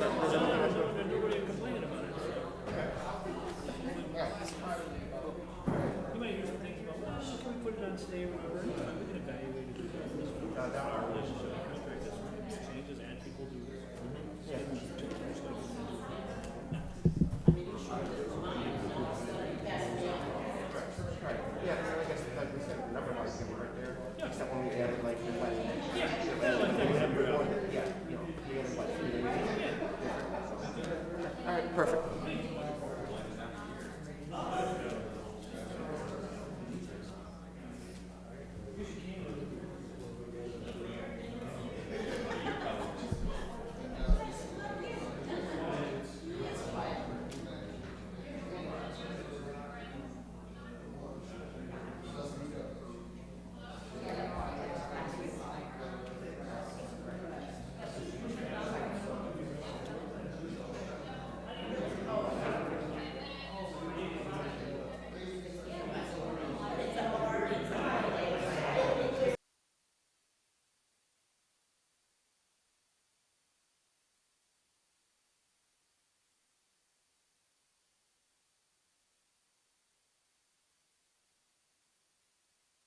Nobody complaining about it. You might hear some things about, well, can we put it on stay or whatever? We can evaluate it. Our relationship with Chris changes and people do this. Yeah, I guess we said the number was right there. Except when we added like the wet. Yeah, we added like 3 days. All right, perfect.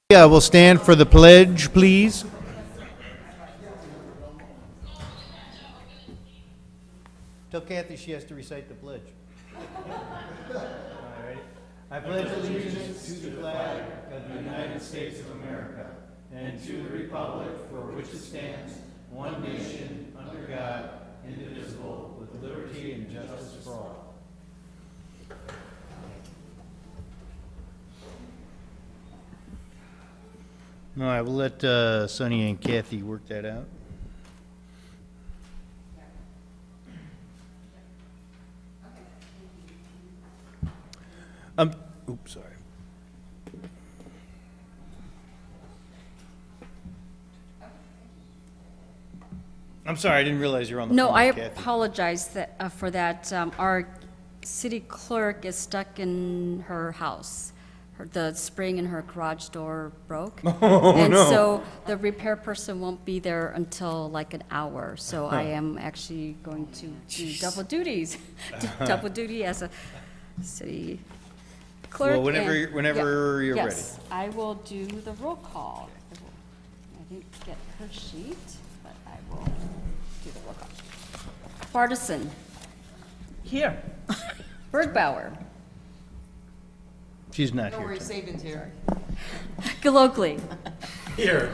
Yeah, we'll stand for the pledge, please. Tell Kathy she has to recite the pledge. All right. I pledge allegiance to the flag of the United States of America and to the republic for which it stands, one nation, under God, indivisible, with liberty and justice for all. All right, we'll let Sonny and Kathy work that out. Oops, sorry. I'm sorry, I didn't realize you were on the phone. No, I with Kathy. apologize for that. Our city clerk is stuck in her house. The spring in her garage door broke. And so the repair person won't be there until like an hour. So I am actually going to do double duties, double duty as a city clerk. Well, whenever you're ready. Yes, I will do the roll call. I didn't get her sheet, but I will do the roll call. Bartison. Here. Bergbauer. She's not Don't here. worry, tonight. Saban's here. Galogly. Here.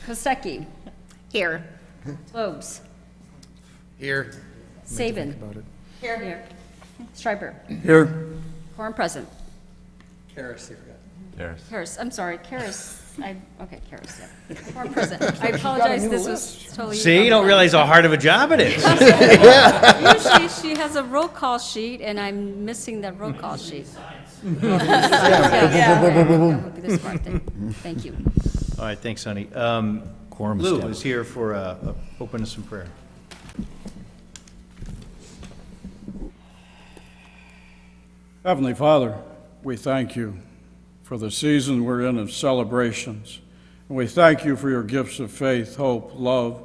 Kosecki. Here. Lobes. Here. Saban. Here. Here. Stryper. Here. Quorum present. Harris here. Karis, I'm sorry, Karis, okay, Karis, yeah. Quorum present. I apologize, this was totally. See, you don't realize how hard of a job it is. Usually she has a roll call sheet and I'm missing that roll call sheet. Yeah. This part then. Thank you. All right, thanks, Sonny. Quorum Lou established. is here for openness and prayer. Heavenly Father, we thank you for the season we're in of celebrations. And we thank you for your gifts of faith, hope, love,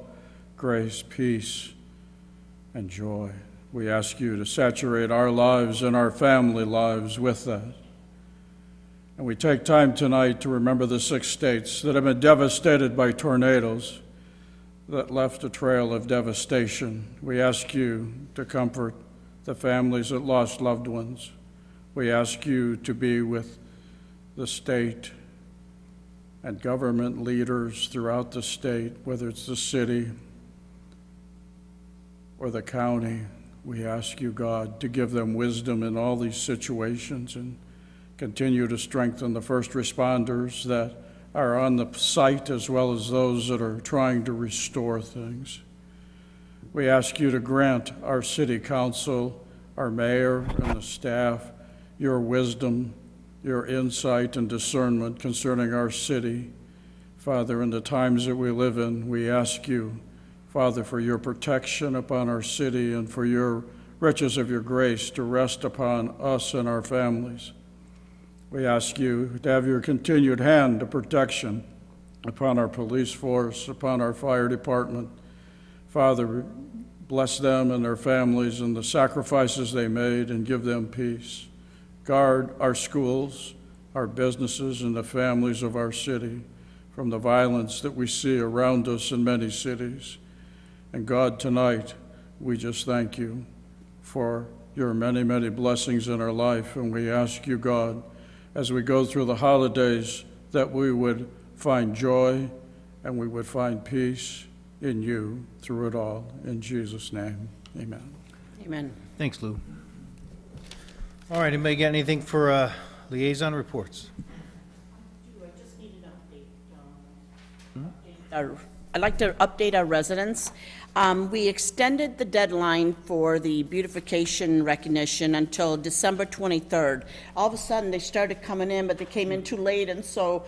grace, peace, and joy. We ask you to saturate our lives and our family lives with that. And we take time tonight to remember the 6 states that have been devastated by tornadoes that left a trail of devastation. We ask you to comfort the families that lost loved ones. We ask you to be with the state and government leaders throughout the state, whether it's the city or the county. We ask you, God, to give them wisdom in all these situations and continue to strengthen the first responders that are on the site as well as those that are trying to restore things. We ask you to grant our city council, our mayor, and the staff your wisdom, your insight and discernment concerning our city. Father, in the times that we live in, we ask you, Father, for your protection upon our city and for your riches of your grace to rest upon us and our families. We ask you to have your continued hand of protection upon our police force, upon our fire department, Father, bless them and their families and the sacrifices they made, and give them peace. Guard our schools, our businesses, and the families of our city from the violence that we see around us in many cities. And God, tonight, we just thank you for your many, many blessings in our life. And we ask you, God, as we go through the holidays, that we would find joy and we would find peace in you through it all. In Jesus' name, amen. Amen. Thanks, Lou. All right, anybody got anything for liaison reports? I just need an update. I'd like to update our residents. We extended the deadline for the beautification recognition until December 23rd. All of a sudden, they started coming in, but they came in too late, and so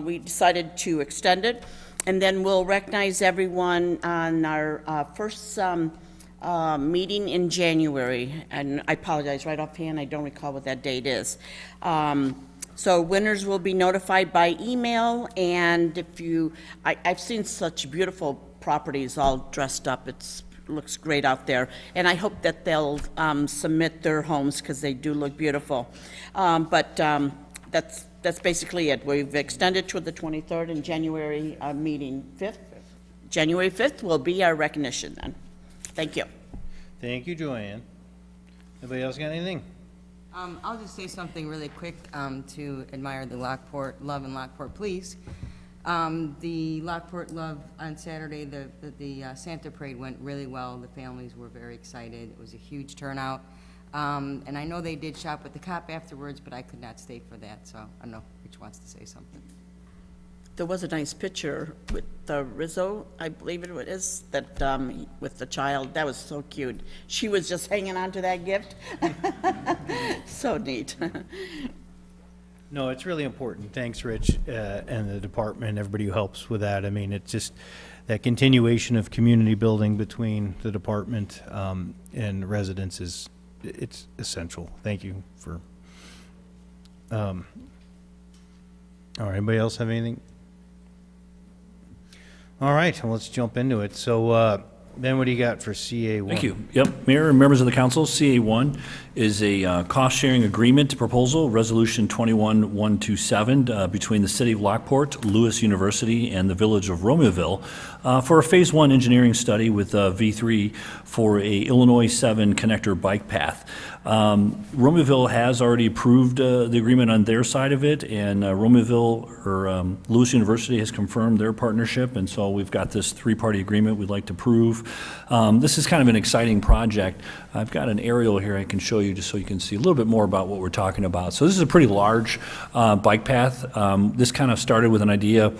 we decided to extend it. And then we'll recognize everyone on our first meeting in January. And I apologize, right offhand, I don't recall what that date is. So winners will be notified by email, and if you, I've seen such beautiful properties all dressed up. It looks great out there, and I hope that they'll submit their homes because they do look beautiful. But that's basically it. We've extended to the 23rd, and January meeting 5th. January 5th will be our recognition then. Thank you. Thank you, Joanne. Anybody else got anything? I'll just say something really quick to admire the Lockport Love and Lockport Police. The Lockport Love on Saturday, the Santa Parade went really well. The families were very excited. It was a huge turnout. And I know they did shop with the cop afterwards, but I could not stay for that, so I don't know which wants to say something. There was a nice picture with Rizzo, I believe it is, that with the child. That was so cute. She was just hanging on to that gift. So neat. No, it's really important. Thanks, Rich, and the department, everybody who helps with that. I mean, it's just that continuation of community building between the department and residents it's essential. Thank you for. All right, anybody else have anything? All right, well, let's jump into it. So, Ben, what do you got for CA1? Thank you. Yep, Mayor and members of the council, CA1 is a cost-sharing agreement proposal, Resolution 21127, between the City of Lockport, Lewis University, and the Village of Romeoville for a Phase 1 engineering study with V3 for a Illinois 7 connector bike path. Romeoville has already approved the agreement on their side of it, and Lewis University has confirmed their partnership, and so we've got this three-party agreement we'd like to approve. This is kind of an exciting project. I've got an aerial here I can show you just so you can see a little bit more about what we're talking about. So this is a pretty large bike path. This kind of started with an idea.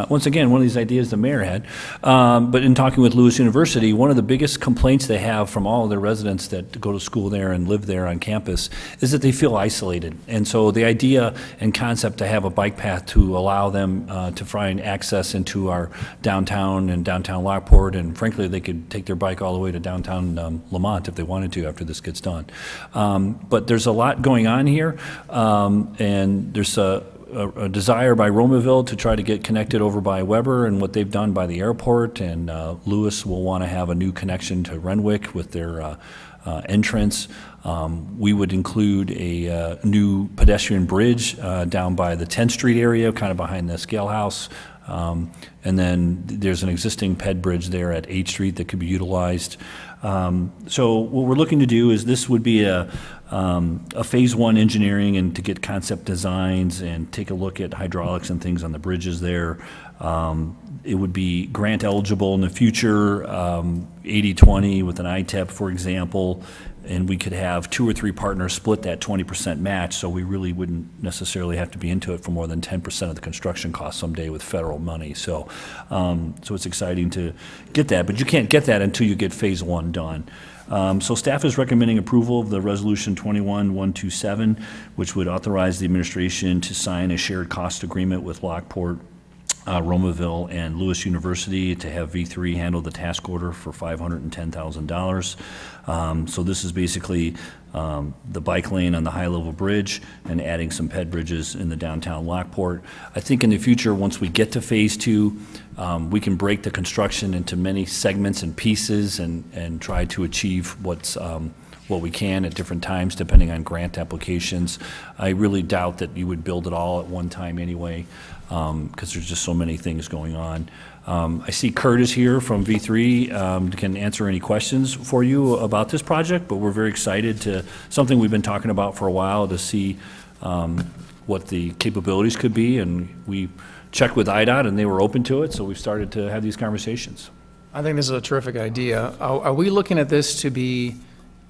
Once again, one of these ideas the mayor had, but in talking with Lewis University, one of the biggest complaints they have from all of their residents that go to school there and live there on campus is that they feel isolated. And so the idea and concept to have a bike path to allow them to find access into our downtown and downtown Lockport, and frankly, they could take their bike all the way to downtown Lamont if they wanted to after this gets done. But there's a lot going on here, and there's a desire by Romeoville to try to get connected over by Weber and what they've done by the airport, and Lewis will want to have a new connection to Renwick with their entrance. We would include a new pedestrian bridge down by the 10th Street area, kind of behind the scale house. And then there's an existing ped bridge there at 8th Street that could be utilized. So what we're looking to do is this would be a Phase 1 engineering and to get concept designs and take a look at hydraulics and things on the bridges there. It would be grant eligible in the future, 80-20 with an ITEP, for example, and we could have 2 or 3 partners split that 20% match, so we really wouldn't necessarily have to be into it for more than 10% of the construction cost someday with federal money. So, so it's exciting to get that, but you can't get that until you get Phase 1 done. So staff is recommending approval of the Resolution 21127, which would authorize the administration to sign a shared cost agreement with Lockport Romaville and Lewis University to have V3 handle the task order for $510,000. So this is basically the bike lane on the high-level bridge and adding some ped bridges in the downtown Lockport. I think in the future, once we get to Phase 2, we can break the construction into many segments and pieces and try to achieve what we can at different times, depending on grant applications. I really doubt that you would build it all at one time anyway, because there's just so many things going on. I see Kurt is here from V3, can answer any questions for you about this project, but we're very excited to, something we've been talking about for a while, to see what the capabilities could be, and we checked with IDOT and they were open to it, so we've started to have these conversations. I think this is a terrific idea. Are we looking at this to be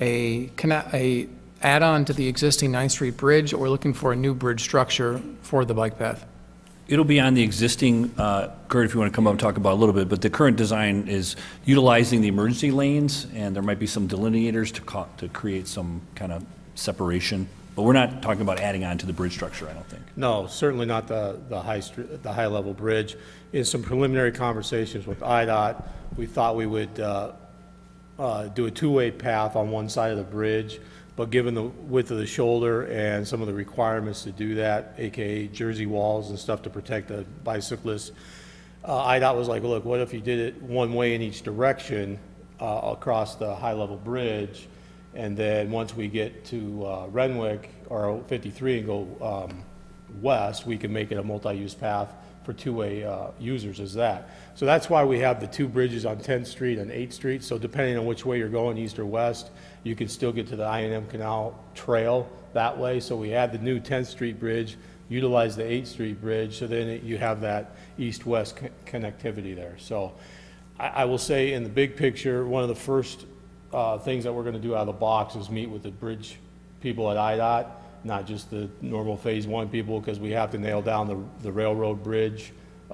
a add-on to the existing 9th Street Bridge, or we're looking for a new bridge structure for the bike path? It'll be on the existing, Kurt, if you want to come up and talk about it a little bit, but the current design is utilizing the emergency lanes, and there might be some delineators to create some kind of separation. But we're not talking about adding on to the bridge structure, I don't think. No, certainly not the high-level bridge. In some preliminary conversations with IDOT, we thought we would do a two-way path on one side of the bridge, but given the width of the shoulder and some of the requirements to do that, AKA jersey walls and stuff to protect the bicyclists, IDOT was like, look, what if you did it one way in each direction across the high-level bridge, and then once we get to Renwick or 53 and go west, we can make it a multi-use path for two-way users as that. So that's why we have the two bridges on 10th Street and 8th Street. So depending on which way you're going, east or west, you can still get to the I&M Canal Trail that way. So we add the new 10th Street Bridge, utilize the 8th Street Bridge, so then you have that east-west connectivity there. So I will say in the big picture, one of the first things that we're going to do out of the box is meet with the bridge people at IDOT, not just the normal Phase 1 people, because we have to nail down the railroad bridge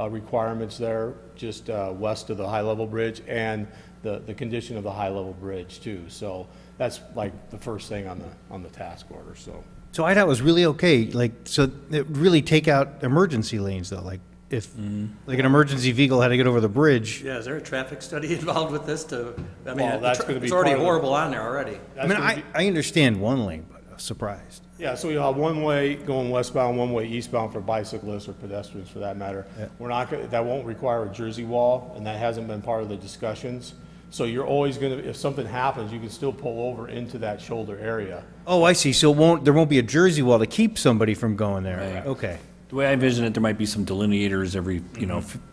requirements there, just west of the high-level bridge, and the condition of the high-level bridge too. So that's like the first thing on the task order. So IDOT was really okay, like, so it really take out emergency lanes though, like if, like an emergency vehicle had to get over the bridge. Yeah, is there a traffic study involved with this to, I mean, Well, that's gonna be it's already part of it. horrible on there already. I mean, I understand one lane, but I was surprised. yeah, so you'll have one way going westbound, one way eastbound for bicyclists or pedestrians for that matter. Yeah. We're not gonna, that won't require a jersey wall, and that hasn't been part of the discussions. So you're always gonna, if something happens, you can still pull over into that shoulder area. Oh, I see, so there won't be a jersey wall to keep somebody from going there, Right. okay. The way I envision it, there might be some delineators every,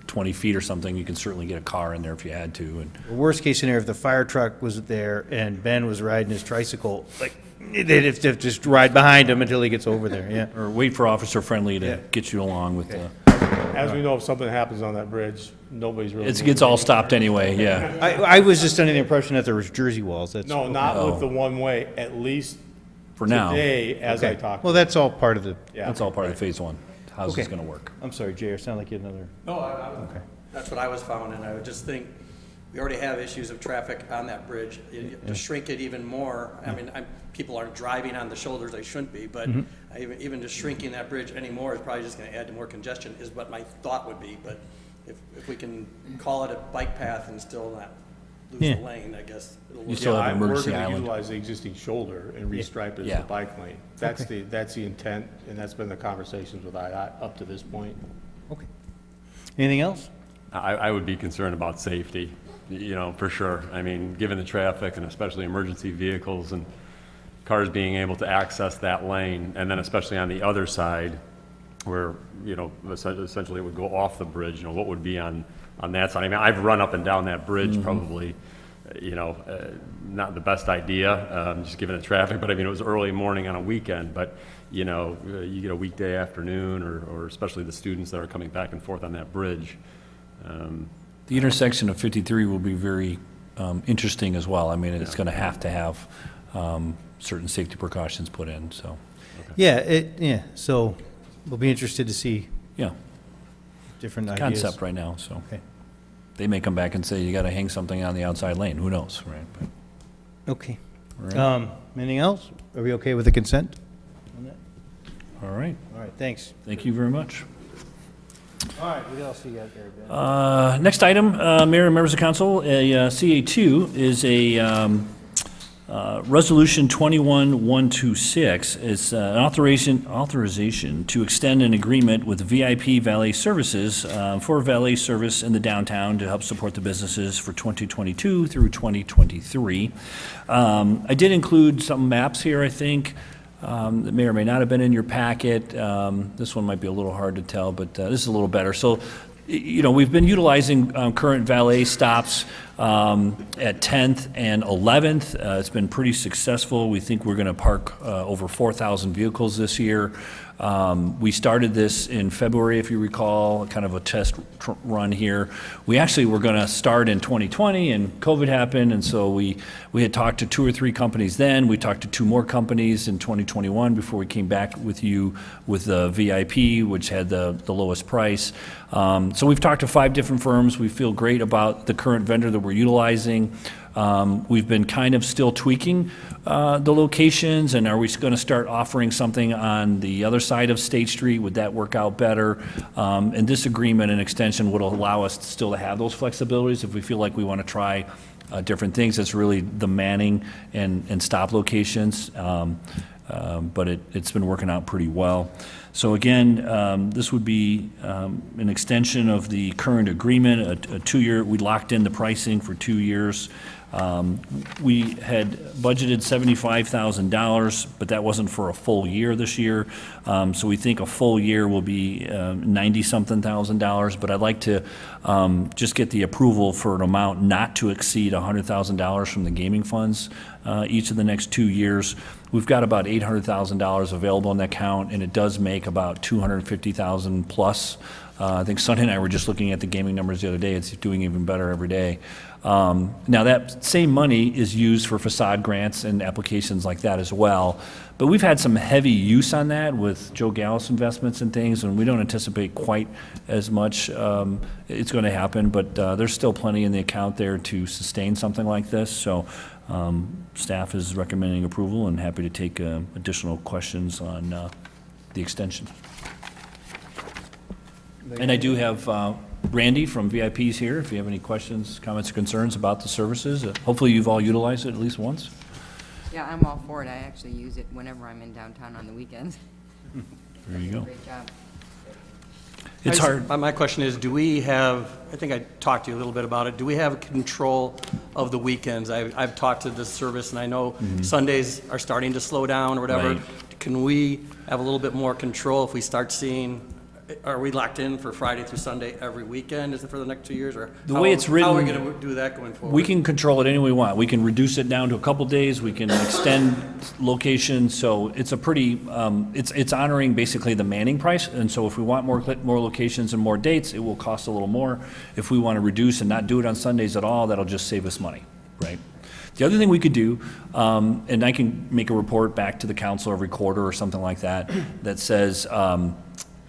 20 feet or something. You can certainly get a car in there if you had to. And Worst case scenario, if the fire truck was there and Ben was riding his tricycle, like, they'd have to just ride behind him until he gets over there, yeah. or wait for Officer Friendly to Yeah. get you along with the, As we know, if something happens on that bridge, nobody's really. it gets all stopped anyway, yeah. I was just under the impression that there was jersey walls, that's. No, not with the one way, at least For now, today, as I Okay. talked. Well, that's all part of the, Yeah. that's all part of Phase 1. How's this Okay. gonna work? I'm sorry, Jay, it sounded like you had another. No, that's what I was found, and I would just think, we already have issues of traffic on that bridge. To shrink it even more, I mean, people aren't driving on the shoulders they shouldn't be, but even just shrinking that bridge anymore is probably just gonna add to more congestion, is what my thought would be. But if we can call it a bike path and still not lose Yeah. the lane, I guess it'll You work. still have an We're emergency gonna island. utilize the existing shoulder and restripe it as Yeah. a bike lane. That's the intent, and that's been the conversations with IDOT up to this point. Okay. Anything else? I would be concerned about safety, for sure. I mean, given the traffic and especially emergency vehicles and cars being able to access that lane, and then especially on the other side where, essentially it would go off the bridge, what would be on that side? I mean, I've run up and down that bridge probably, not the best idea, just given the traffic, but I mean, it was early morning on a weekend, but, you get a weekday afternoon or especially the students that are coming back and forth on that bridge. The intersection of 53 will be very interesting as well. I mean, it's gonna have to have certain safety precautions put in, so, Yeah, so we'll be interested to see yeah. different ideas. Concept right now, so. Okay. They may come back and say, you gotta hang something on the outside lane, who knows, right? But- Okay. All right. Anything else? Are we okay with the consent? All right, All right, thanks. thank you very much. All right, what else you got there, Ben? Next item, Mayor and members of council, a CA2 is a Resolution 21126. It's an authorization to extend an agreement with VIP Valet Services for valet service in the downtown to help support the businesses for 2022 through 2023. I did include some maps here, I think, that may or may not have been in your packet. This one might be a little hard to tell, but this is a little better. So, you know, we've been utilizing current valet stops at 10th and 11th. It's been pretty successful. We think we're going to park over 4,000 vehicles this year. We started this in February, if you recall, kind of a test run here. We actually were going to start in 2020, and COVID happened, and so we had talked to 2 or 3 companies then. We talked to 2 more companies in 2021 before we came back with you with the VIP, which had the lowest price. So we've talked to 5 different firms. We feel great about the current vendor that we're utilizing. We've been kind of still tweaking the locations, and are we going to start offering something on the other side of State Street? Would that work out better? And this agreement and extension would allow us still to have those flexibilities if we feel like we want to try different things. It's really the manning and stop locations, but it's been working out pretty well. So again, this would be an extension of the current agreement, a 2-year. We locked in the pricing for 2 years. We had budgeted $75,000, but that wasn't for a full year this year. So we think a full year will be $90-something thousand. But I'd like to just get the approval for an amount not to exceed $100,000 from the gaming funds each of the next 2 years. We've got about $800,000 available in that account, and it does make about $250,000 plus. I think Sonny and I were just looking at the gaming numbers the other day. It's doing even better every day. Now that same money is used for facade grants and applications like that as well. But we've had some heavy use on that with Joe Gallus investments and things, and we don't anticipate quite as much it's going to happen, but there's still plenty in the account there to sustain something like this. So staff is recommending approval and happy to take additional questions on the extension. And I do have Randy from VIPs here, if you have any questions, comments, or concerns about the services. Hopefully you've all utilized it at least once. Yeah, I'm all for it. I actually use it whenever I'm in downtown on the weekends. There you go. Great job. It's hard. My question is, do we have, I think I talked to you a little bit about it, do we have control of the weekends? I've talked to this service, and I know Sundays are starting to slow down or whatever. Right. Can we have a little bit more control if we start seeing, are we locked in for Friday through Sunday every weekend? Is it for the next 2 years? Or The way it's written, how are we going to do that going forward? we can control it any way we want. We can reduce it down to a couple days. We can extend locations. So it's a pretty, it's honoring basically the Manning price. And so if we want more locations and more dates, it will cost a little more. If we want to reduce and not do it on Sundays at all, that'll just save us money, right? The other thing we could do, and I can make a report back to the council every quarter or something like that, that says,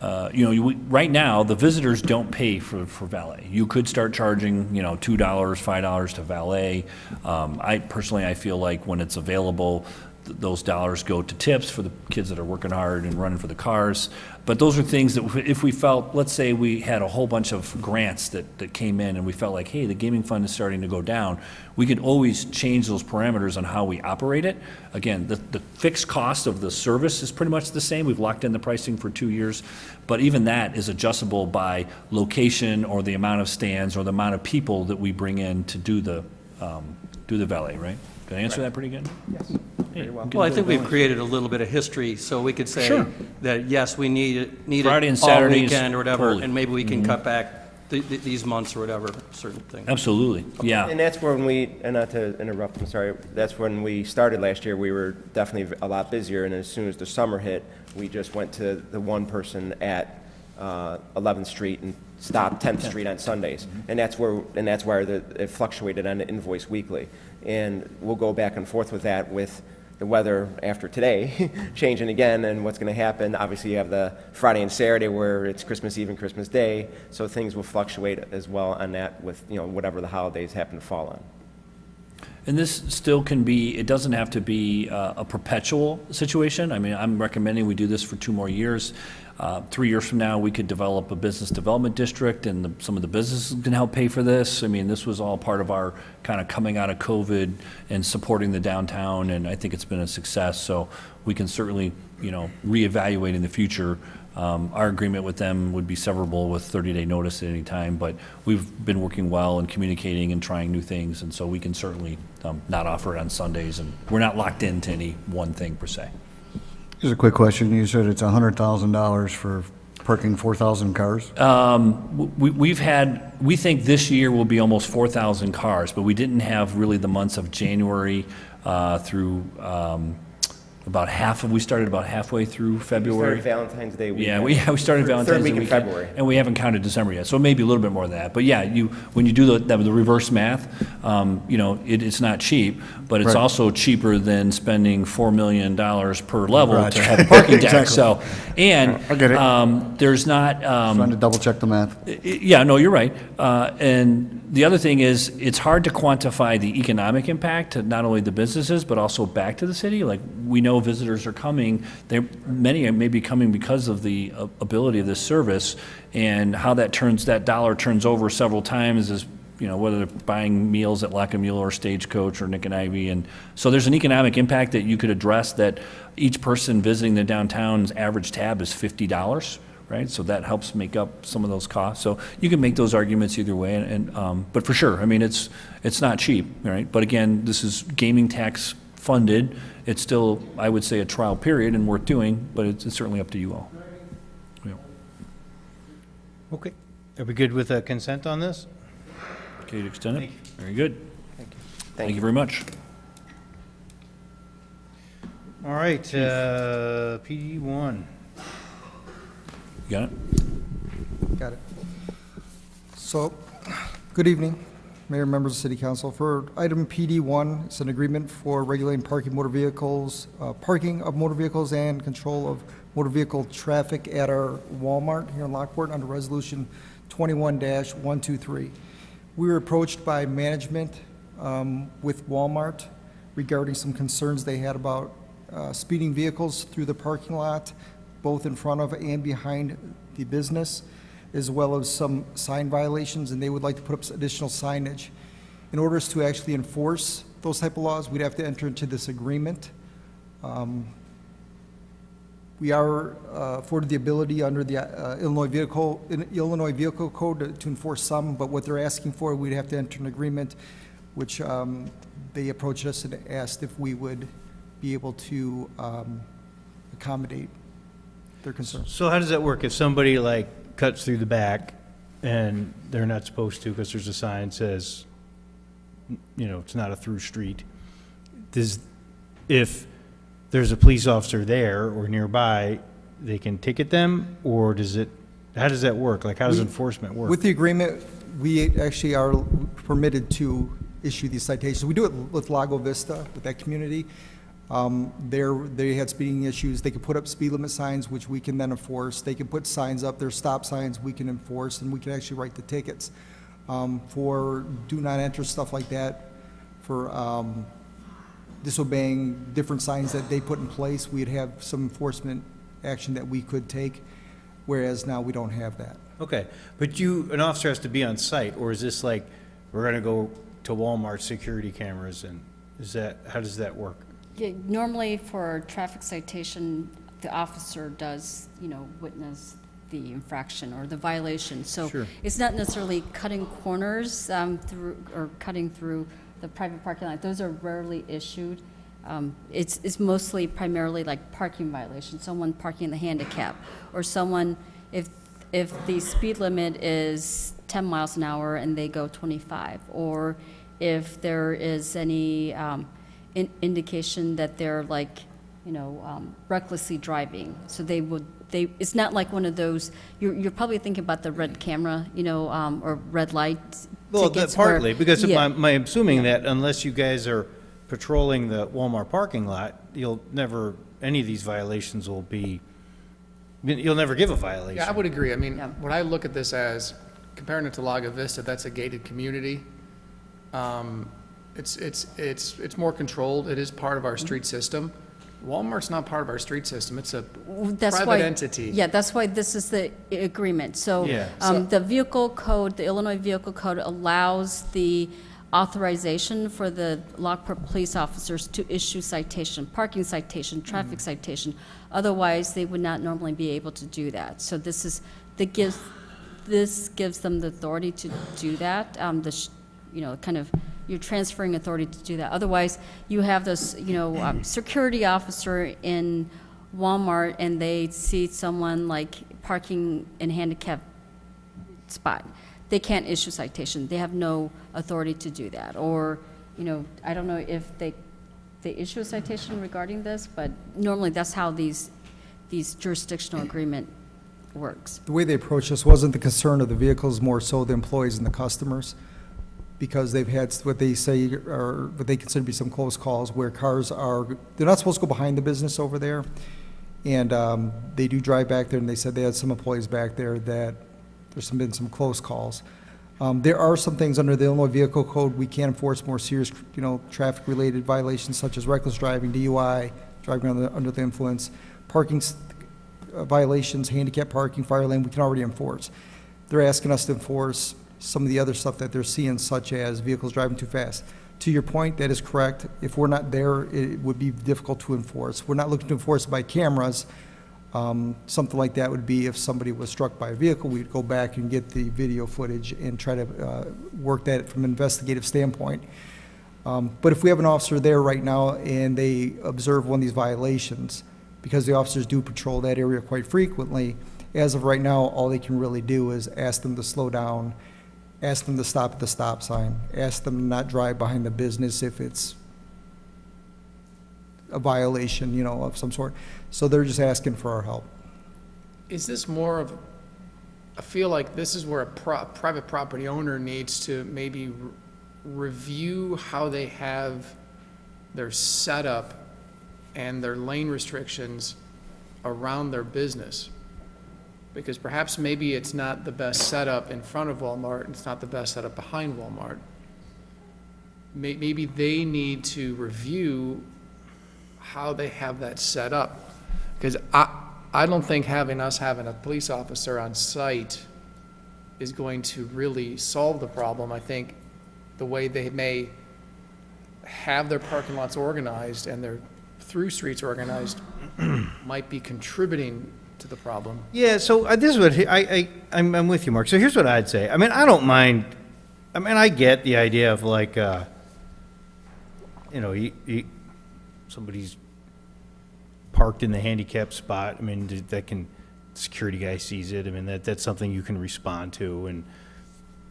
right now, the visitors don't pay for valet. You could start charging, $2, $5 to valet. I feel like when it's available, those dollars go to tips for the kids that are working hard and running for the cars. But those are things that if we felt, let's say we had a whole bunch of grants that came in and we felt like, hey, the gaming fund is starting to go down, we could always change those parameters on how we operate it. Again, the fixed cost of the service is pretty much the same. We've locked in the pricing for 2 years, but even that is adjustable by location or the amount of stands or the amount of people that we bring in to do the valet, right? Did I answer that pretty good? Yes. Hey, Well, I think we've created a little bit of history, so we could say Sure. that, yes, we need it Friday and all Saturday is weekend or whatever, totally. and maybe we can cut back these months or whatever, certain things. Absolutely, yeah. And that's when we, and not to interrupt, I'm sorry, that's when we started last year, we were definitely a lot busier, and as soon as the summer hit, we just went to the one person at 11th Street and stopped 10th Street on Sundays. And that's where it fluctuated on the invoice weekly. And we'll go back and forth with that with the weather after today changing again and what's going to happen. Obviously, you have the Friday and Saturday where it's Christmas Eve and Christmas Day, so things will fluctuate as well on that with, whatever the holidays happen to fall on. And this still can be, it doesn't have to be a perpetual situation. I mean, I'm recommending we do this for 2 more years. 3 years from now, we could develop a business development district, and some of the businesses can help pay for this. I mean, this was all part of our kind of coming out of COVID and supporting the downtown, and I think it's been a success. So we can certainly, reevaluate in the future. Our agreement with them would be severable with 30-day notice at any time, but we've been working well and communicating and trying new things, and so we can certainly not offer it on Sundays, and we're not locked into any one thing per se. Just a quick question. You said it's $100,000 for parking 4,000 cars? We think this year will be almost 4,000 cars, but we didn't have really the months of January through we started about halfway through February. We started Valentine's Day weekend. Yeah, we started Valentine's Day Third week in weekend, February. and we haven't counted December yet, so maybe a little bit more than that. But yeah, when you do the reverse math, it's not cheap, but it's Right. also cheaper than spending $4 million per level Right. to have a parking deck. Exactly. So, and I get it. there's not. Trying to double check the math. Yeah, no, you're right. And the other thing is, it's hard to quantify the economic impact to not only the businesses, but also back to the city. Like, we know visitors are coming. Many may be coming because of the ability of this service, and how that dollar turns over several times is, whether they're buying meals at Lac Mule or Stagecoach or Nick and Ivy. And so there's an economic impact that you could address, that each person visiting the downtown's average tab is $50. Right, so that helps make up some of those costs. So you can make those arguments either way, but for sure, I mean, it's not cheap, right? But again, this is gaming tax funded. It's still, I would say, a trial period and worth doing, but it's certainly up to you all. Yeah. Okay. Are we good with consent on this? Okay, to extend it. Very good. Thank you you. very much. All right, PD1. You got it? Got it. So, good evening, Mayor, members of City Council. For item PD1, it's an agreement for regulating parking of motor vehicles and control of motor vehicle traffic at our Walmart here in Lockport under Resolution 21-123. We were approached by management with Walmart regarding some concerns they had about speeding vehicles through the parking lot, both in front of and behind the business, as well as some sign violations, and they would like to put up additional signage. In order to actually enforce those type of laws, we'd have to enter into this agreement. We are afforded the ability under the Illinois Vehicle Code to enforce some, but what they're asking for, we'd have to enter an agreement, which they approached us and asked if we would be able to accommodate their concerns. So how does that work? If somebody cuts through the back and they're not supposed to because there's a sign that says, it's not a through street, if there's a police officer there or nearby, they can ticket them, or how does that work? How does enforcement work? With the agreement, we actually are permitted to issue these citations. We do it with Lago Vista, with that community. They had speeding issues. They could put up speed limit signs, which we can then enforce. They can put signs up, their stop signs we can enforce, and we can actually write the tickets. For do not enter, stuff like that, for disobeying different signs that they put in place, we'd have some enforcement action that we could take, whereas now we don't have that. Okay, but an officer has to be on site, or is this we're going to go to Walmart security cameras, and how does that work? Yeah, normally for traffic citation, the officer does, witness the infraction or the violation. So Sure. it's not necessarily cutting corners cutting through the private parking lot. Those are rarely issued. It's mostly primarily like parking violations, someone parking in the handicap, or someone, if the speed limit is 10 miles an hour and they go 25, or if there is any indication that they're recklessly driving. So it's not like one of those, you're probably thinking about the red camera, or red light Well, tickets partly, because yeah. I'm assuming that unless you guys are patrolling the Walmart parking lot, any of these violations you'll never give a violation. Yeah, I would agree. I mean, Yeah. when I look at this as, comparing it to Lago Vista, that's a gated community. It's more controlled. It is part of our street system. Walmart's not part of our street system. It's a That's private why, entity. Yeah, that's why this is the agreement. So, Yeah. the vehicle code, the Illinois Vehicle Code allows the authorization for the Lockport police officers to issue citation, parking citation, traffic citation. Otherwise, they would not normally be able to do that. So this gives them the authority to do that. You're transferring authority to do that. Otherwise, you have this, security officer in Walmart and they see someone like parking in handicap spot. They can't issue citation. They have no authority to do that. Or, I don't know if they issue a citation regarding this, but normally that's how these jurisdictional agreement works. The way they approached this wasn't the concern of the vehicles, more so the employees and the customers, because they've had what they say are what they consider to be some close calls where they're not supposed to go behind the business over there. And they do drive back there, and they said they had some employees back there that there's been some close calls. There are some things under the Illinois Vehicle Code we can enforce more serious, traffic-related violations such as reckless driving, DUI, driving under the influence, parking violations, handicap parking, fire lane, we can already enforce. They're asking us to enforce some of the other stuff that they're seeing, such as vehicles driving too fast. To your point, that is correct. If we're not there, it would be difficult to enforce. We're not looking to enforce by cameras. Something like that would be if somebody was struck by a vehicle, we'd go back and get the video footage and try to work that from an investigative standpoint. But if we have an officer there right now and they observe one of these violations, because the officers do patrol that area quite frequently, as of right now, all they can really do is ask them to slow down, ask them to stop at the stop sign, ask them to not drive behind the business if it's a violation, of some sort. So they're just asking for our help. Is this more of, I feel like this is where a private property owner needs to maybe review how they have their setup and their lane restrictions around their business. Because perhaps maybe it's not the best setup in front of Walmart, it's not the best setup behind Walmart. Maybe they need to review how they have that set up. Because I don't think having a police officer on site is going to really solve the problem. I think the way they may have their parking lots organized and their through streets organized might be contributing to the problem. Yeah, so this is what, I'm with you, Mark. So here's what I'd say. I don't mind, I get the idea of like, somebody's parked in the handicap spot. Security guy sees it. That's something you can respond to, and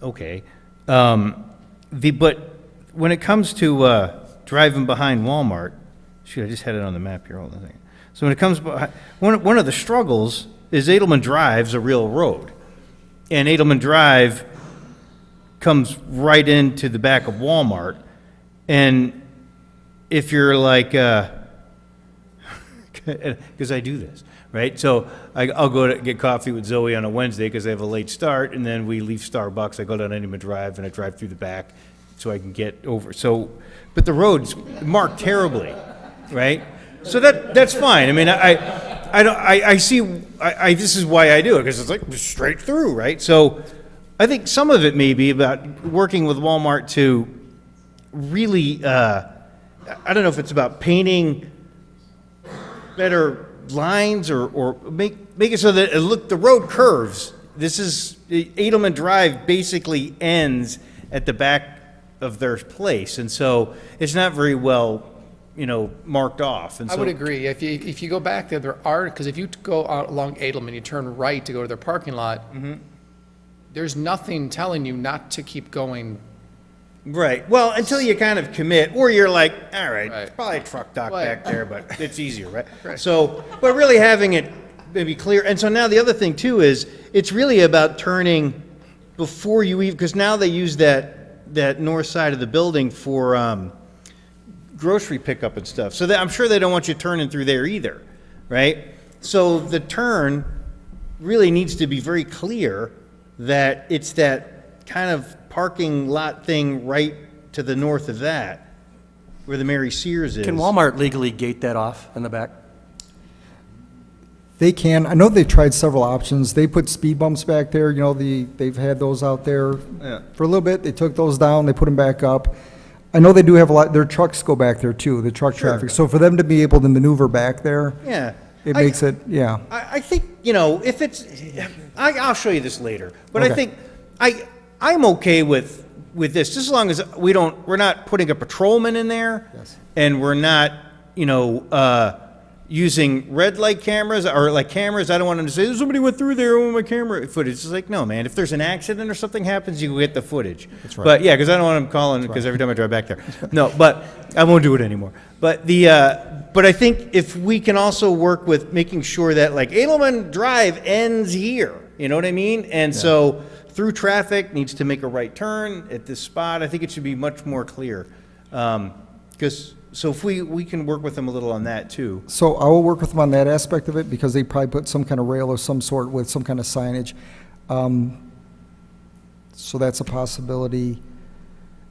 okay. But when it comes to driving behind Walmart, shoot, I just had it on the map here. Hold on a second. So when it comes, one of the struggles is Edelman Drive's a real road, and Edelman Drive comes right into the back of Walmart, and if you're like, because I do this, right? So I'll go to get coffee with Zoe on a Wednesday because I have a late start, and then we leave Starbucks. I go down Edelman Drive, and I drive through the back so I can get over. So, but the road's marked terribly, right? So that's fine. This is why I do it, because it's like straight through, right? So I think some of it may be about working with Walmart to really, I don't know if it's about painting better lines or make it so that the road curves. Edelman Drive basically ends at the back of their place, and so it's not very well marked off. And I would agree. If you go back there are, because if you go out along Edelman, you turn right to go to their parking lot, there's nothing telling you not to keep going. Right. Well, until you kind of commit, or you're like, all right, it's probably a truck dock back there, but it's easier, right? Right. So, but really having it maybe clear. And so now the other thing too is it's really about turning before you even, because now they use that north side of the building for grocery pickup and stuff. So I'm sure they don't want you turning through there either, right? So the turn really needs to be very clear that it's that kind of parking lot thing right to the north of that. where the Mary Sears is. Can Walmart legally gate that off in the back? They can. I know they've tried several options. They put speed bumps back there, you know, they've had those out there Yeah. for a little bit. They took those down, they put them back up. I know they do have a lot, their trucks go back there too, the truck Sure. traffic. So for them to be able to maneuver back there, Yeah. it makes it, yeah. I think, you know, if it's, I'll show you this later, but I Okay. think, I'm okay with this, just as long as we're not putting a patrolman in there. Yes. And we're not, you know, using red light cameras or like cameras. I don't want them to say, somebody went through there with my camera footage. It's like, no, man, if there's an accident or something happens, you can get the footage. That's right. But yeah, because I don't want them calling, because every time I drive back there. No, but I won't do it anymore. But but I think if we can also work with making sure that like Edelman Drive ends here, you know what I mean? And so through traffic needs to make a right turn at this spot. I think it should be much more clear. So if we can work with them a little on that too. So I will work with them on that aspect of it, because they probably put some kind of rail of some sort with some kind of signage. So that's a possibility.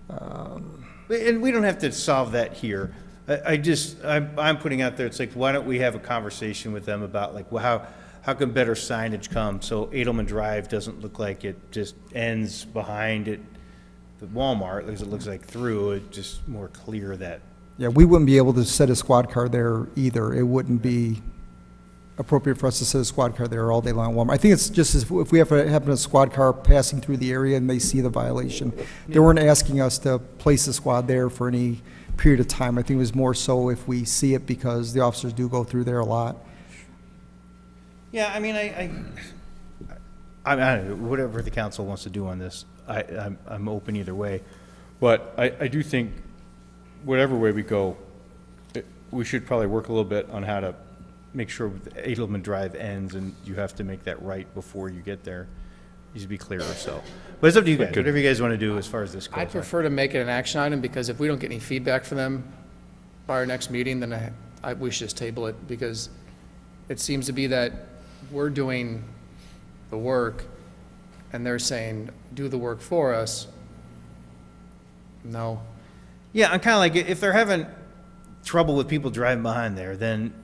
And we don't have to solve that here. I'm putting out there, it's like, why don't we have a conversation with them about like, well, how can better signage come so Edelman Drive doesn't look like it just ends behind it, the Walmart, because it looks like through, it just more clear that. Yeah, we wouldn't be able to set a squad car there either. It wouldn't be appropriate for us to set a squad car there all day long. I think it's just if we have a squad car passing through the area and they see the violation. They weren't asking us to place a squad there for any period of time. I think it was more so if we see it, because the officers do go through there a lot. Yeah, I mean, I don't know, whatever the council wants to do on this, I'm open either way. But I do think whatever way we go, we should probably work a little bit on how to make sure Edelman Drive ends, and you have to make that right before you get there. Needs to be clearer, so. But it's up to you guys, whatever you guys want to do as far as this goes. I'd prefer to make it an action item, because if we don't get any feedback from them by our next meeting, then we should just table it, because it seems to be that we're doing the work, and they're saying, do the work for us. No. Yeah, I'm kind of like, if they're having trouble with people driving behind there, then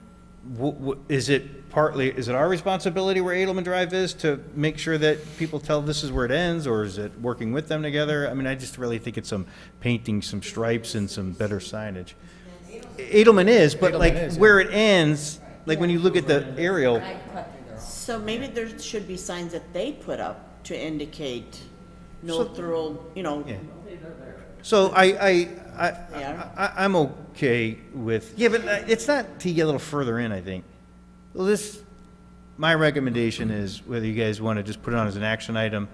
is it our responsibility where Edelman Drive is to make sure that people tell this is where it ends, or is it working with them together? I mean, I just really think it's some painting, some stripes, and some better signage. Edelman is, but like where it ends, like when you look at the aerial. So maybe there should be signs that they put up to indicate no through, you know. Yeah. So I'm okay with, yeah, but it's not to get a little further in, I think. Well, my recommendation is whether you guys want to just put it on as an action item,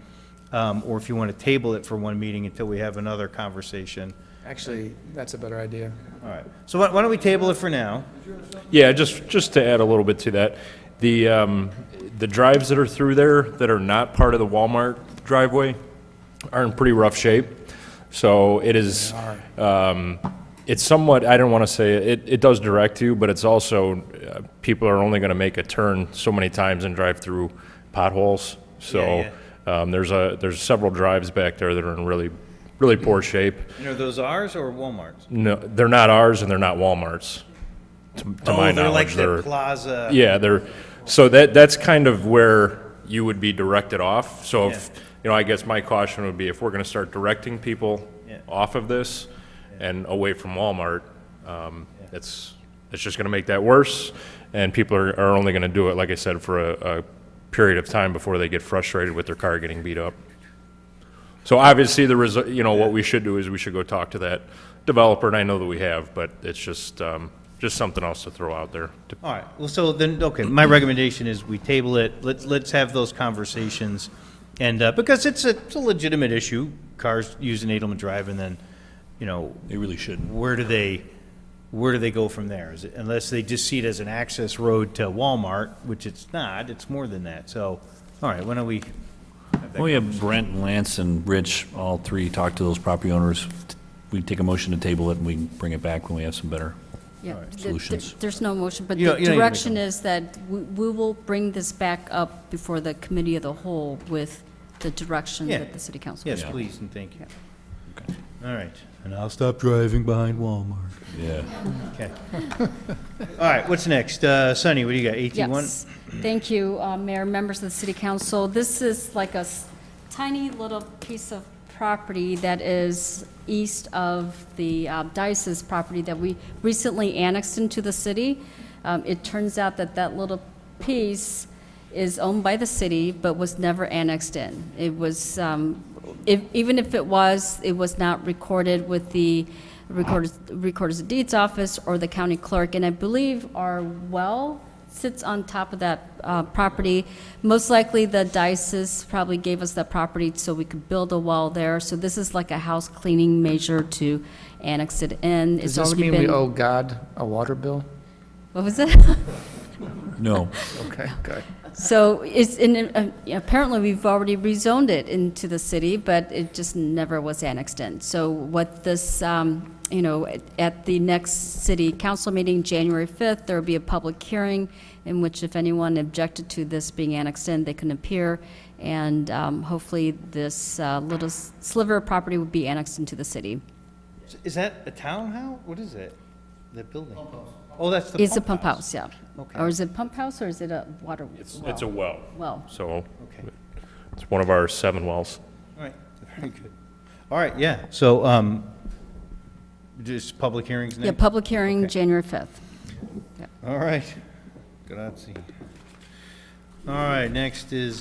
or if you want to table it for one meeting until we have another conversation. Actually, that's a better idea. All right. So why don't we table it for now? Yeah, just to add a little bit to that, the drives that are through there that are not part of the Walmart driveway are in pretty rough shape. So it is, it's somewhat, I don't want to say, it does direct you, but it's also, people are only going to make a turn so many times and drive through potholes. So there's several drives back there that are in really poor shape. And are those ours or Walmart's? No, they're not ours and they're not Walmart's, to my knowledge. They're like the plaza. Yeah, so that's kind of where you would be directed off. So if, I guess my caution would be if we're going to start directing people off of this and away from Walmart, it's just going to make that worse, and people are only going to do it, like I said, for a period of time before they get frustrated with their car getting beat up. So obviously, what we should do is we should go talk to that developer, and I know that we have, but it's just something else to throw out there. All right. Well, so then, okay, my recommendation is we table it. Let's have those conversations. And because it's a legitimate issue, cars using Edelman Drive, and then, They really shouldn't. where do they go from there? Is it, unless they just see it as an access road to Walmart, which it's not, it's more than that. So, all right, why don't we have that We have Brent, and Lance, and Rich, all three talk to those property owners. We take a motion to table it, and we bring it back when we have some better Yeah, solutions. there's no motion, but You the don't need to make a direction is that we will bring this back up before the committee of the whole with the direction Yeah. that the city council. Yes, will. please, and thank you. All right, and I'll stop driving behind Walmart. Yeah. Okay. All right, what's next? Sunny, what do you got, 81? Yes, thank you, Mayor, members of the City Council. This is like a tiny little piece of property that is east of the diocese property that we recently annexed into the city. It turns out that that little piece is owned by the city, but was never annexed in. It was, even if it was not recorded with the Recorders of Deeds office or the county clerk, and I believe our well sits on top of that property. Most likely, the diocese probably gave us that property so we could build a well there. So this is like a house cleaning measure to annex it in. Does It's this already mean been. we owe God a water bill? What was it? No. Okay, good. So it's in, apparently we've already rezoned it into the city, but it just never was annexed in. So what this, at the next city council meeting, January 5th, there will be a public hearing in which if anyone objected to this being annexed in, they can appear. And hopefully this little sliver of property would be annexed into the city. Is that a townhouse? What is it? That building? Oh, that's the It's a pump house, yeah. Okay. Or is it pump house or is it a water well? It's a well. Well. So Okay. it's one of our 7 wells. All right, very good. All right, yeah, so, just public hearings next? Yeah, public hearing, Okay. January 5th. Yeah. All right. Grazie. All right, next is,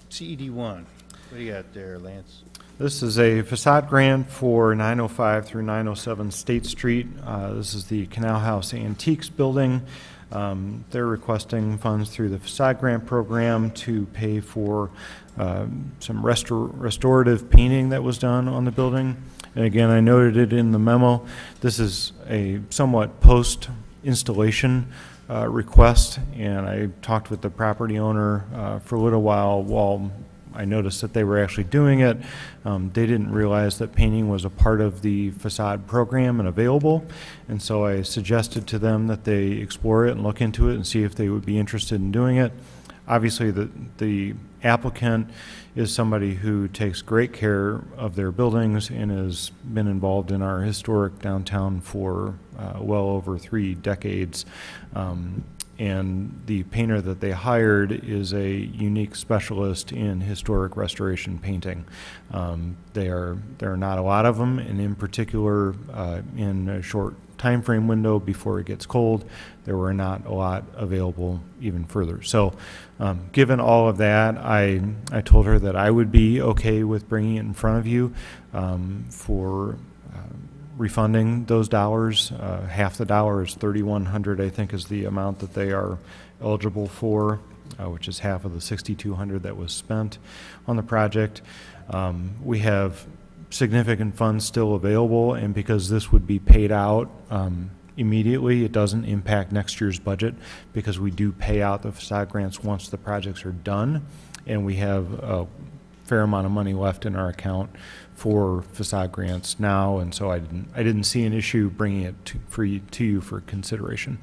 CED 1. What do you got there, Lance? This is a facade grant for 905 through 907 State Street. This is the Canal House Antiques building. They're requesting funds through the facade grant program to pay for some restorative painting that was done on the building. And again, I noted it in the memo. This is a somewhat post-installation request, and I talked with the property owner for a little while I noticed that they were actually doing it. They didn't realize that painting was a part of the facade program and available, and so I suggested to them that they explore it and look into it and see if they would be interested in doing it. Obviously, the applicant is somebody who takes great care of their buildings and has been involved in our historic downtown for well over 3 decades. And the painter that they hired is a unique specialist in historic restoration painting. There are not a lot of them, and in particular, in a short time frame window before it gets cold, there were not a lot available even further. So given all of that, I told her that I would be okay with bringing it in front of you for refunding those dollars. Half the dollar is $3,100, I think, is the amount that they are eligible for, which is half of the $6,200 that was spent on the project. We have significant funds still available, and because this would be paid out immediately, it doesn't impact next year's budget because we do pay out the facade grants once the projects are done, and we have a fair amount of money left in our account for facade grants now, and so I didn't see an issue bringing it to you for consideration.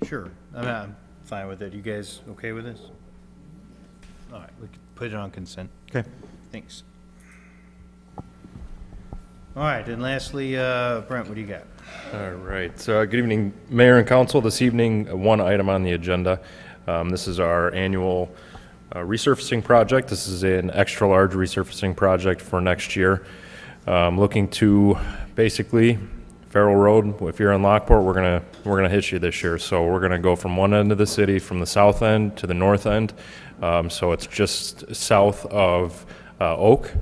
Sure, I'm fine with it. You guys okay with this? All right, we can put it on consent. Okay. Thanks. All right, and lastly, Brent, what do you got? All right, so good evening, Mayor and Council. This evening, one item on the agenda. This is our annual resurfacing project. This is an extra large resurfacing project for next year. Looking to basically Farrell Road. If you're in Lockport, we're gonna hit you this year. So we're gonna go from one end of the city, from the south end to the north end. So it's just south of Oak,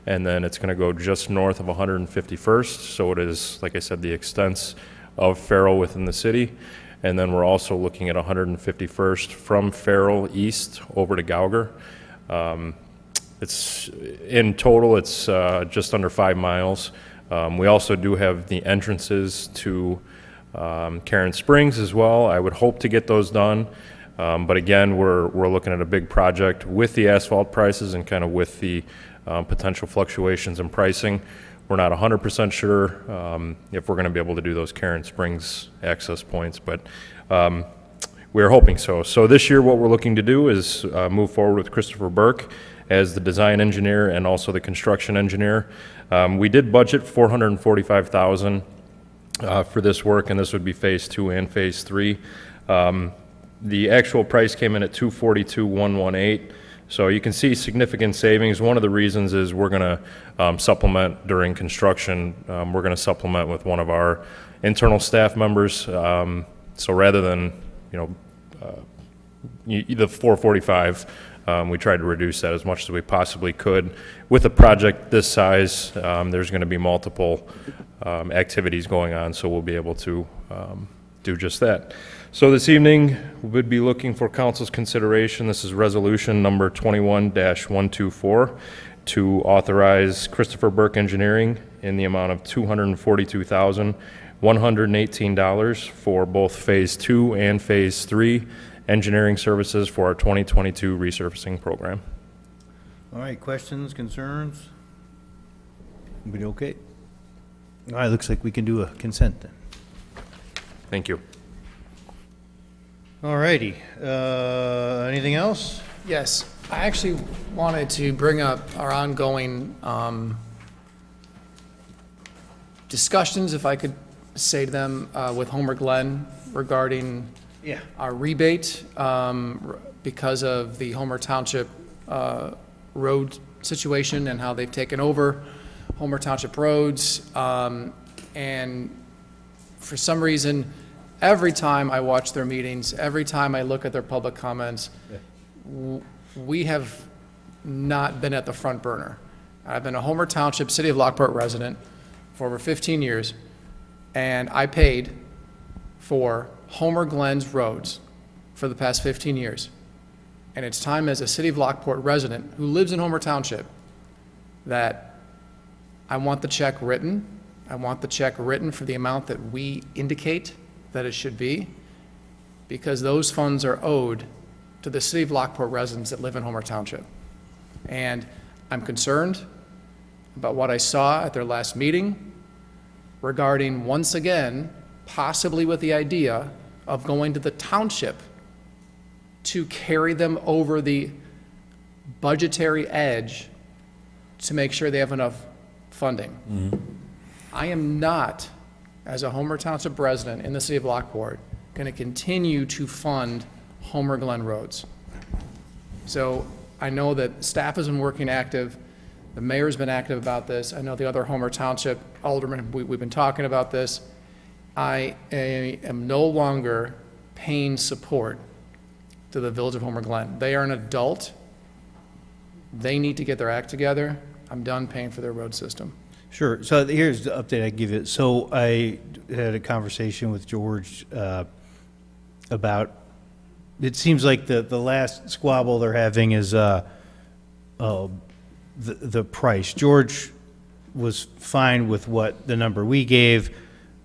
and then it's gonna go just north of 151st. So it is, like I said, the extents of Farrell within the city. And then we're also looking at 151st from Farrell east over to Gauger. It's in total, it's just under 5 miles. We also do have the entrances to Karen Springs as well. I would hope to get those done. But again, we're looking at a big project with the asphalt prices and kind of with the potential fluctuations in pricing. We're not 100% sure if we're going to be able to do those Karen Springs access points, but we're hoping so. So this year what we're looking to do is move forward with Christopher Burke as the design engineer and also the construction engineer. We did budget $445,000 for this work, and this would be Phase 2 and Phase 3. The actual price came in at $242,118. So you can see significant savings. One of the reasons is we're going to supplement during construction. We're going to supplement with one of our internal staff members. So rather than, the 445, we tried to reduce that as much as we possibly could. With a project this size, there's going to be multiple activities going on, so we'll be able to do just that. So this evening, we would be looking for council's consideration. This is resolution number 21-124 to authorize Christopher Burke Engineering in the amount of $242,118 for both Phase 2 and Phase 3 engineering services for our 2022 resurfacing program. All right, questions, concerns? Everybody okay? All right, looks like we can do a consent then. Thank you. All righty, anything else? Yes, I actually wanted to bring up our ongoing discussions, if I could say to them, with Homer Glen regarding our rebate because of the Homer Township road situation and how they've taken over Homer Township roads. And for some reason, every time I watch their meetings, every time I look at their public comments, we have not been at the front burner. I've been a Homer Township, City of Lockport resident for over 15 years, and I paid for Homer Glen's roads for the past 15 years. And it's time as a City of Lockport resident who lives in Homer Township that I want the check written. I want the check written for the amount that we indicate that it should be, because those funds are owed to the City of Lockport residents that live in Homer Township. And I'm concerned about what I saw at their last meeting regarding, once again, possibly with the idea of going to the township to carry them over the budgetary edge to make sure they have enough funding. I am not, as a Homer Township resident in the City of Lockport, going to continue to fund Homer Glen roads. So I know that staff has been working active, the mayor's been active about this, I know the other Homer Township aldermen, we've been talking about this. I am no longer paying support to the Village of Homer Glen. They are an adult, they need to get their act together. I'm done paying for their road system. Sure. So here's the update I give you. So I had a conversation with George about, it seems like the last squabble they're having is the price. George was fine with what the number we gave,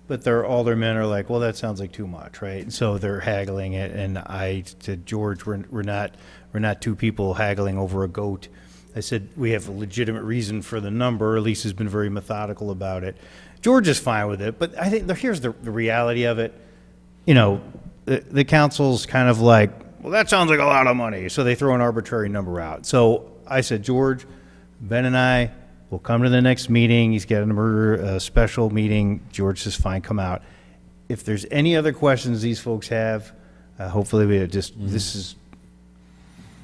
but their aldermen are like, well, that sounds like too much, right? And so they're haggling it, and I said, George, we're not two people haggling over a goat. I said, we have a legitimate reason for the number. Lisa's been very methodical about it. George is fine with it, but I think here's the reality of it. The council's kind of like, well, that sounds like a lot of money, so they throw an arbitrary number out. So I said, George, Ben and I will come to the next meeting. He's got a special meeting. George says, fine, come out. If there's any other questions these folks have, hopefully we just, this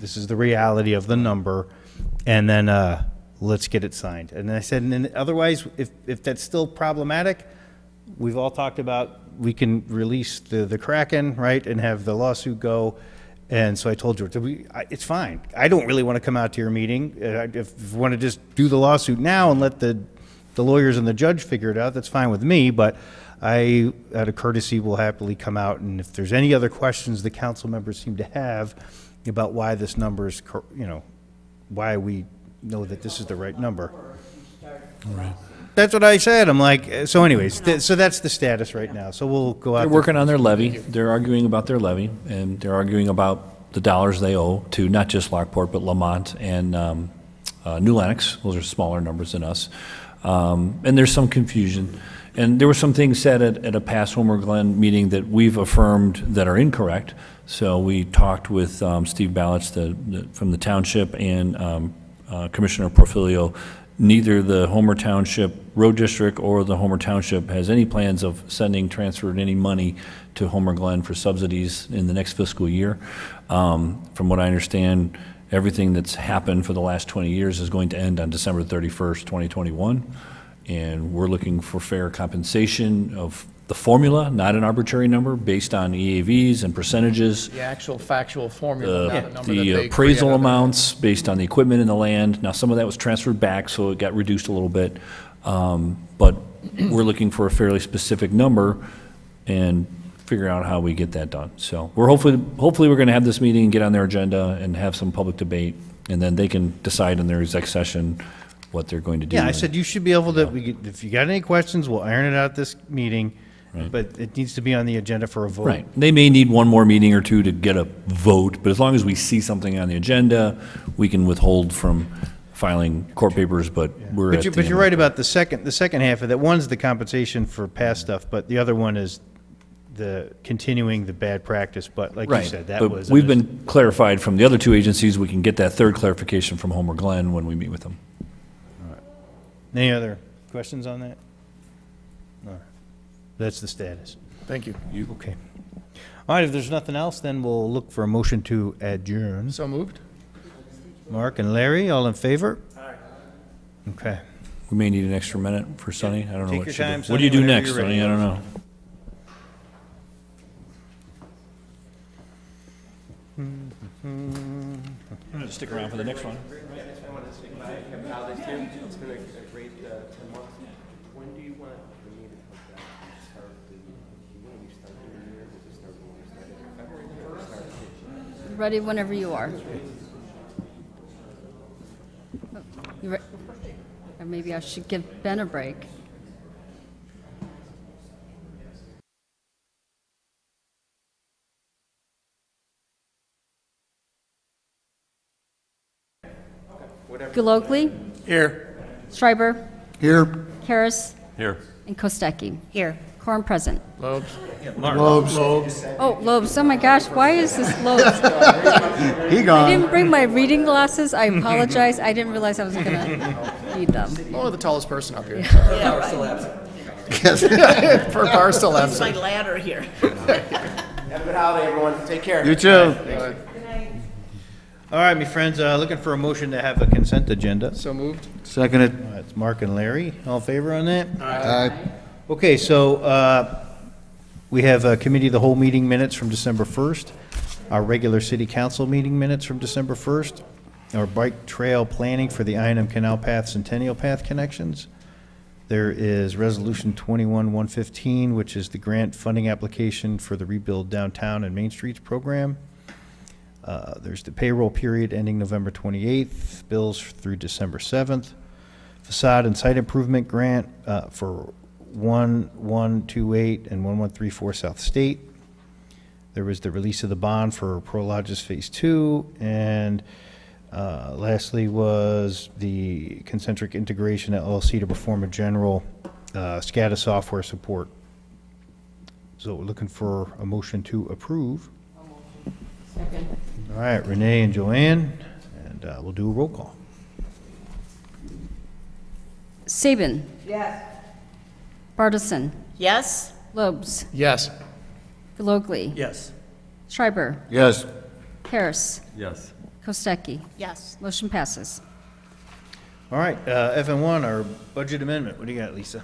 is the reality of the number. And then let's get it signed. And then I said, and then otherwise, if that's still problematic, we've all talked about we can release the Kraken, right, and have the lawsuit go. And so I told George, it's fine. I don't really want to come out to your meeting. If you want to just do the lawsuit now and let the lawyers and the judge figure it out, that's fine with me. But I, out of courtesy, will happily come out. And if there's any other questions the council members seem to have about why this number is, why we know that this is the right number. All right. That's what I said. I'm like, so anyways, so that's the status right now. So we'll go out. They're working on their levy. They're arguing about their levy, and they're arguing about the dollars they owe to not just Lockport, but Lamont and New Lenox. Those are smaller numbers than us. And there's some confusion. And there were some things said at a past Homer Glen meeting that we've affirmed that are incorrect. So we talked with Steve Ballots from the township and Commissioner Porfilio, neither the Homer Township Road District or the Homer Township has any plans of transferring any money to Homer Glen for subsidies in the next fiscal year. From what I understand, everything that's happened for the last 20 years is going to end on December 31st, 2021. And we're looking for fair compensation of the formula, not an arbitrary number, based on EAVs and percentages. The actual factual formula, not a number that The they appraisal created. amounts based on the equipment in the land. Now, some of that was transferred back, so it got reduced a little bit. But we're looking for a fairly specific number and figure out how we get that done. So we're hopefully we're going to have this meeting and get on their agenda and have some public debate, and then they can decide in their exec session what they're going to do. Yeah, I said you should be able to, if you got any questions, we'll iron it out at this meeting, Right. but it needs to be on the agenda for a vote. Right. They may need one more meeting or two to get a vote, but as long as we see something on the agenda, we can withhold from filing court papers, but we're at the But end you're of right it. about the second half of that. One's the compensation for past stuff, but the other one is the continuing the bad practice, but like you Right. said, that But was. we've been clarified from the other two agencies. We can get that third clarification from Homer Glen when we meet with them. Any other questions on that? No. That's the status. Thank you. Okay. All right, if there's nothing else, then we'll look for a motion to adjourn. So moved? Mark and Larry, all in favor? Okay. We may need an extra minute for Sonny. I don't know Take what your should time, do. What do you Sonny, do whenever next, you're ready. Sonny? I don't know. I'm going to stick around for the next one. It's been a great 10 months. When do you want me to come back? Start when we start the new year? Does it start when we start in February or start? Ready whenever you are. Or maybe I should give Ben a break. Gulogly, Here. Schreiber, Here. Harris, Here. and Kostecki. Here. Quorum present. Lobes? Lobes. Oh, Lobes, oh my gosh, why is this Lobes? He I gone. didn't bring my reading glasses, I apologize, I didn't realize I was gonna need them. Only the tallest person up here. Yeah, right. For bar still My absent. ladder here. Have a good holiday, everyone. Take care. You too. All right, my friends, looking for a motion to have a consent agenda. So moved? Seconded. It's Mark and Larry. All in favor on that? Aye. Okay, so we have a committee of the whole meeting minutes from December 1st, our regular city council meeting minutes from December 1st, our bike trail planning for the I&M Canal Path Centennial Path connections. There is Resolution 21-115, which is the grant funding application for the Rebuild Downtown and Main Streets program. There's the payroll period ending November 28th, bills through December 7th, facade and site improvement grant for 1128 and 1134 South State. There was the release of the bond for Prologis Phase 2, and lastly was the Concentric Integration LLC to perform a general SCADA software support. So we're looking for a motion to approve. Second. All right, Renee and Joanne, and we'll do a roll call. Saban, Yes. Bartleson, Yes? Lobes, Yes. Gulogly, Yes. Schreiber, Yes. Harris, Yes. Kostecki. Yes. Motion passes. All right, FN1, our budget amendment. What do you got, Lisa?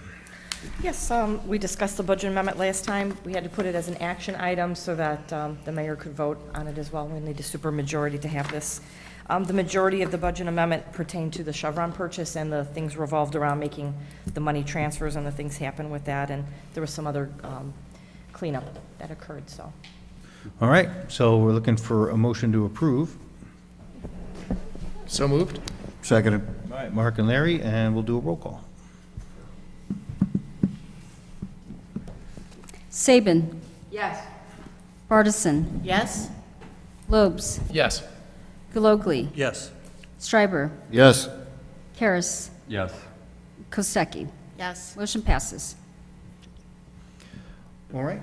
Yes, we discussed the budget amendment last time. We had to put it as an action item so that the mayor could vote on it as well. We need a supermajority to have this. The majority of the budget amendment pertained to the Chevron purchase, and the things revolved around making the money transfers and the things happen with that, and there was some other cleanup that occurred, so. All right, so we're looking for a motion to approve. So moved? Seconded. All right, Mark and Larry, and we'll do a roll call. Saban, Yes. Bartleson, Yes? Lobes, Yes. Gulogly, Yes. Schreiber, Yes. Harris, Yes. Kostecki. Yes. Motion passes. All right.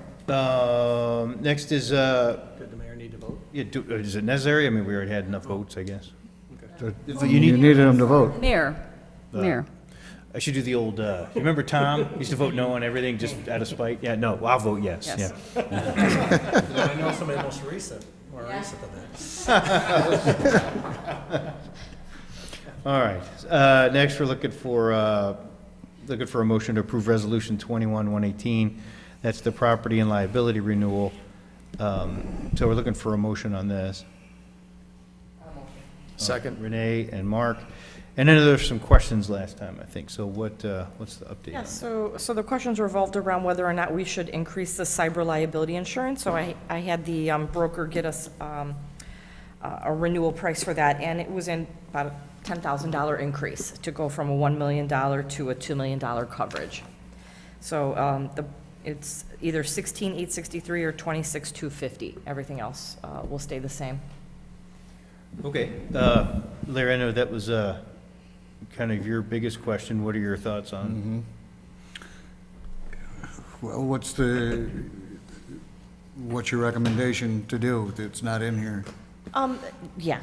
Next is, Did the mayor need to vote? is it necessary? I mean, we already had enough votes, I guess. You needed him to vote. Mayor, Mayor. I should do the old, you remember Tom? Used to vote no on everything just out of spite? Yeah, no, I'll vote yes, Yes. yeah. I know somebody most recent, more recent than that. All right, next we're looking for a motion to approve Resolution 21-118. That's the property and liability renewal. So we're looking for a motion on this. Second. Renee and Mark. And then there's some questions last time, I think. So what's the update Yeah, on that? so the questions revolved around whether or not we should increase the cyber liability insurance. So I had the broker get us a renewal price for that, and it was in about a $10,000 increase to go from a $1 million to a $2 million coverage. So it's either $16,863 or $26,250. Everything else will stay the same. Okay, Larry, I know that was kind of your biggest question. What are your thoughts on? Well, what's your recommendation to do that's not in here? Yeah,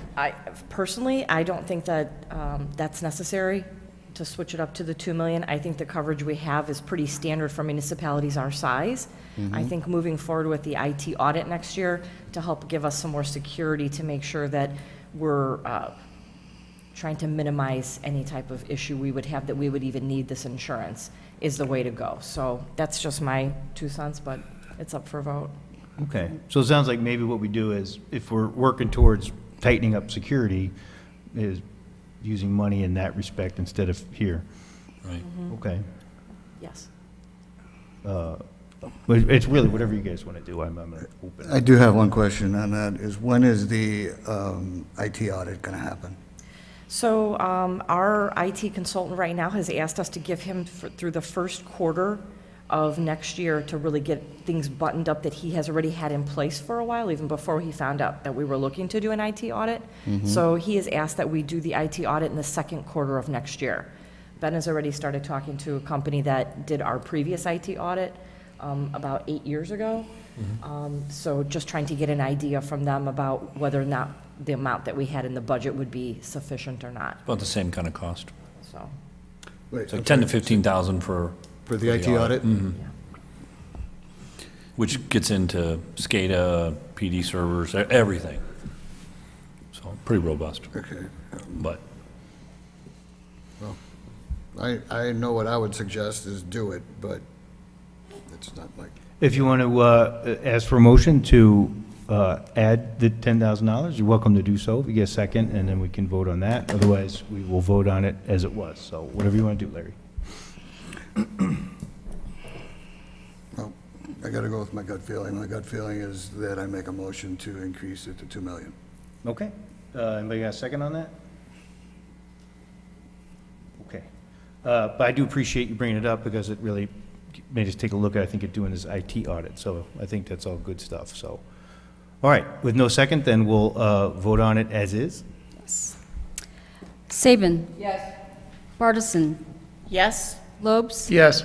personally, I don't think that that's necessary to switch it up to the 2 million. I think the coverage we have is pretty standard for municipalities our size. I think moving forward with the IT audit next year to help give us some more security to make sure that we're trying to minimize any type of issue we would have that we would even need this insurance is the way to go. So that's just my 2 cents, but it's up for a vote. Okay, so it sounds like maybe what we do is, if we're working towards tightening up security, is using money in that respect instead of here. Right. Okay. Yes. But it's really whatever you guys want to do. I'm open. I do have one question on that, is when is the IT audit going to happen? So our IT consultant right now has asked us to give him through the first quarter of next year to really get things buttoned up that he has already had in place for a while, even before he found out that we were looking to do an IT audit. So he has asked that we do the IT audit in the second quarter of next year. Ben has already started talking to a company that did our previous IT audit about 8 years ago. So just trying to get an idea from them about whether or not the amount that we had in the budget would be sufficient or not. About the same kind of cost. So, Wait, So 10 to 15,000 for the IT audit? Which gets into SCADA, PD servers, everything. So pretty robust. Okay. But Well, I know what I would suggest is do it, but it's not like, If you want to ask for a motion to add the $10,000, you're welcome to do so. If you get a second, and then we can vote on that. Otherwise, we will vote on it as it was. So whatever you want to do, Larry. well, I got to go with my gut feeling. My gut feeling is that I make a motion to increase it to 2 million. Okay. Anybody got a second on that? Okay. But I do appreciate you bringing it up because it really made us take a look at, I think, at doing this IT audit. So I think that's all good stuff. So, all right. With no second, then we'll vote on it as is. Yes. Saban. Yes. Bartison. Yes? Lobes. Yes.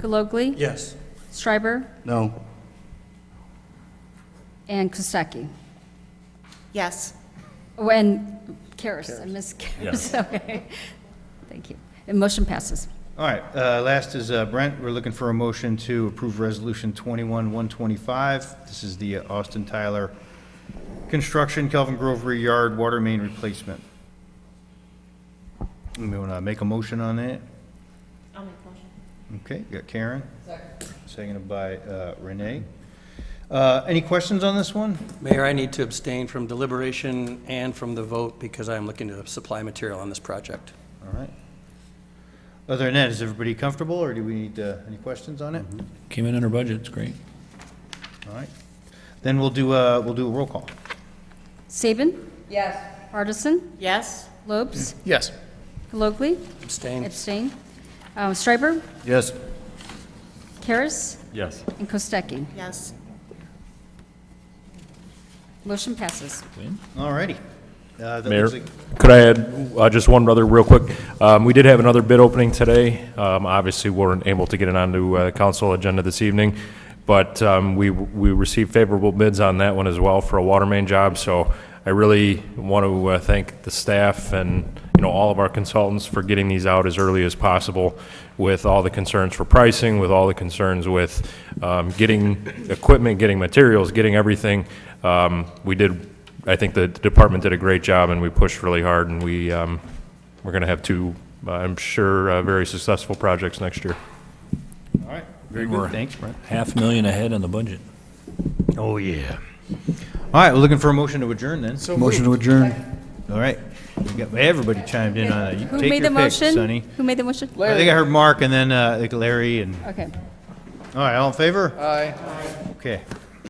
Galogly. Yes. Schreiber. No. And Kostecki. Yes. Oh, and Karas. I missed Karas. Okay. Thank you. And motion passes. All right, last is Brent. We're looking for a motion to approve Resolution 21-125. This is the Austin Tyler Construction Kelvin Grove Rear Yard Water Main Replacement. You want to make a motion on that? I'll make a motion. Okay, you got Karen. Seconded by Renee. Any questions on this one? Mayor, I need to abstain from deliberation and from the vote because I'm looking to supply material on this project. All right. Other than that, is everybody comfortable, or do we need any questions on it? came in under budget, it's great. All right. Then we'll do a roll call. Saban. Yes. Bartison. Yes? Lobes. Yes. Galogly. Abstain. Abstain. Schreiber. Yes. Karas. Yes. And Kostecki. Yes. Motion passes. All righty. That Mayor, looks like- could I add just one other real quick? We did have another bid opening today. Obviously, we weren't able to get it onto the council agenda this evening, but we received favorable bids on that one as well for a water main job. So I really want to thank the staff and, all of our consultants for getting these out as early as possible with all the concerns for pricing, with all the concerns with getting equipment, getting materials, getting everything. I think the department did a great job, and we pushed really hard, and we're going to have two, I'm sure, very successful projects next year. All right, very We're good, thanks, Brent. $500,000 ahead on the budget. Oh, yeah. All right, we're looking for a motion to adjourn then. Motion to adjourn. All right, we got, everybody chimed in on it. You Who take made your the pick, motion? Sonny. Who made the motion? I think I heard Mark and then, Larry and, Okay. all right, all in favor? Aye. Okay.